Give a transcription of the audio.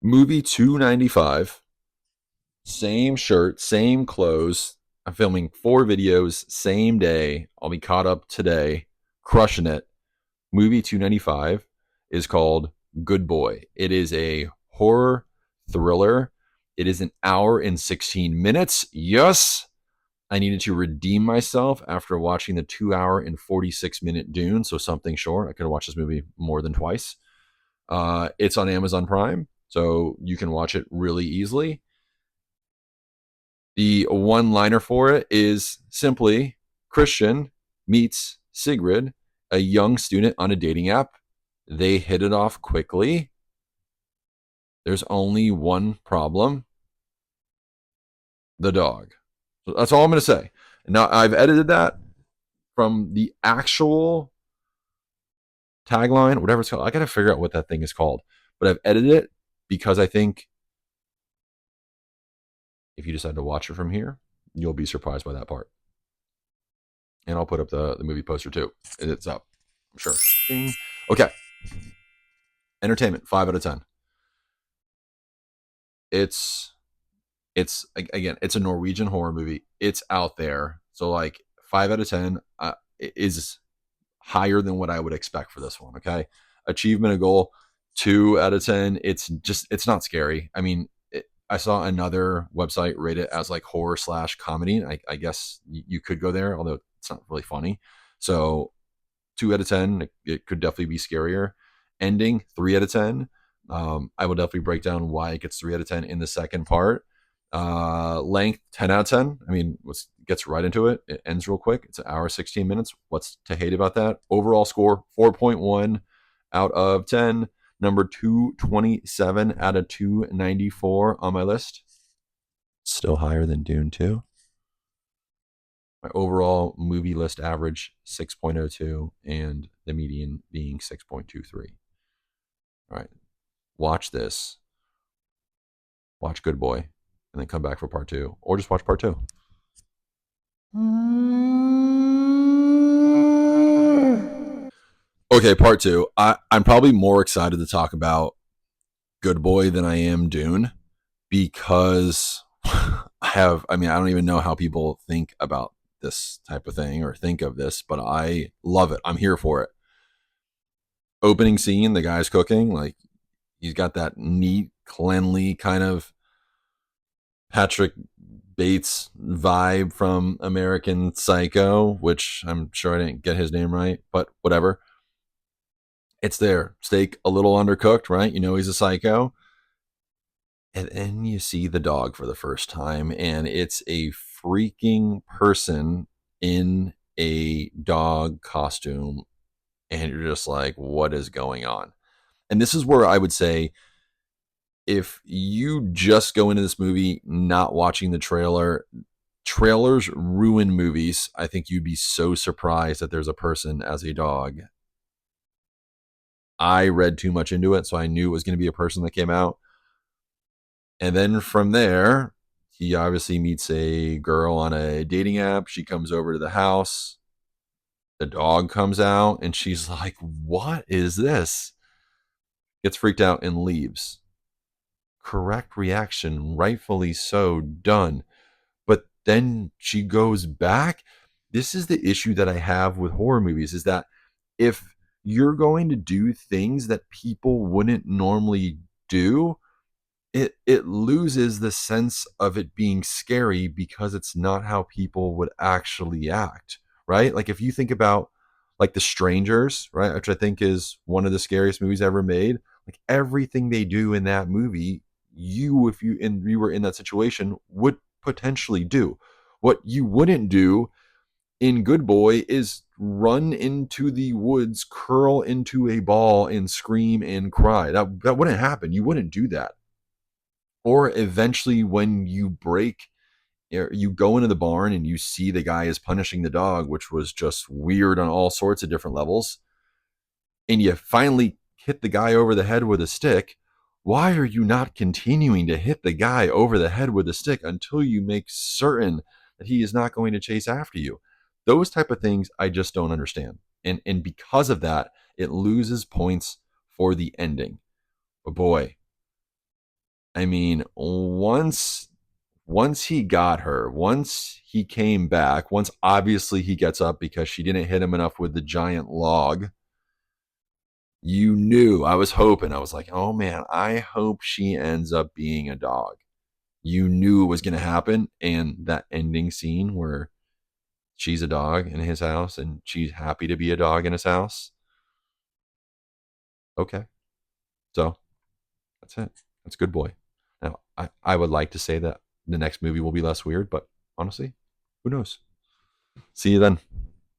Movie 295. Same shirt, same clothes. I'm filming 4 videos, same day. I'll be caught up today, crushing it. Movie 295 is called Good Boy. It is a horror thriller. It is an hour and 16 minutes. Yes, I needed to redeem myself after watching the 2 hour and 46-minute Dune, so something short. I could have watched this movie more than twice. It's on Amazon Prime, so you can watch it really easily. The one liner for it is simply Christian meets Sigrid, a young student on a dating app. They hit it off quickly. There's only one problem: the dog. So that's all I'm going to say. Now, I've edited that from the actual tagline, whatever it's called. I got to figure out what that thing is called. But I've edited it because I think if you decide to watch it from here, you'll be surprised by that part. And I'll put up the movie poster too. It's up, I'm sure. Ding. Okay. Entertainment, 5 out of 10. It's it's again, it's a Norwegian horror movie. It's out there, so like 5 out of 10 is higher than what I would expect for this one. Okay, achievement a goal, 2 out of 10. It's not scary. I mean, I saw another website rate it as like horror slash comedy. I guess you could go there, although it's not really funny. So 2 out of 10, it could definitely be scarier. Ending, 3 out of 10. I will definitely break down why it gets 3 out of 10 in the second part. Length, 10 out of 10. I mean, let's gets right into it. It ends real quick. It's an hour 16 minutes. What's to hate about that? Overall score, 4.1 out of 10. Number 227 out of 294 on my list. Still higher than Dune 2. My overall movie list average 6.02 and the median being 6.23. All right. Watch this. Watch Good Boy and then come back for part 2 or just watch part 2. Okay, part 2. I'm probably more excited to talk about Good Boy than I am Dune because I don't even know how people think about this type of thing or think of this, but I love it. I'm here for it. Opening scene, the guy's cooking, like he's got that neat, cleanly kind of Patrick Bates vibe from American Psycho, which I'm sure I didn't get his name right, but whatever. It's there. Steak a little undercooked, right? You know he's a psycho. And then you see the dog for the first time, and it's a freaking person in a dog costume. And you're just like, what is going on? And this is where I would say if you just go into this movie not watching the trailer, trailers ruin movies. I think you'd be so surprised that there's a person as a dog. I read too much into it, so I knew it was going to be a person that came out. And then from there, he obviously meets a girl on a dating app. She comes over to the house. The dog comes out, and she's like, what is this? Gets freaked out and leaves. Correct reaction, rightfully so, done. But then she goes back. This is the issue that I have with horror movies is that if you're going to do things that people wouldn't normally do, it loses the sense of it being scary because it's not how people would actually act, right? Like if you think about like The Strangers, right, which I think is one of the scariest movies ever made, like everything they do in that movie, if you were in that situation would potentially do. What you wouldn't do in Good Boy is run into the woods, curl into a ball and scream and cry. That wouldn't happen. You wouldn't do that. Or eventually when you go into the barn and you see the guy is punishing the dog, which was just weird on all sorts of different levels, and you finally hit the guy over the head with a stick. Why are you not continuing to hit the guy over the head with a stick until you make certain that he is not going to chase after you? Those type of things I just don't understand. And because of that, it loses points for the ending. But boy, I mean, once he got her, once he came back, once obviously he gets up because she didn't hit him enough with the giant log, you knew. I was hoping. I was like, "Oh man, I hope she ends up being a dog." You knew it was going to happen, and that ending scene where she's a dog in his house and she's happy to be a dog in his house. Okay. So, that's it. That's Good Boy. Now, I would like to say that the next movie will be less weird, but honestly, who knows? See you then.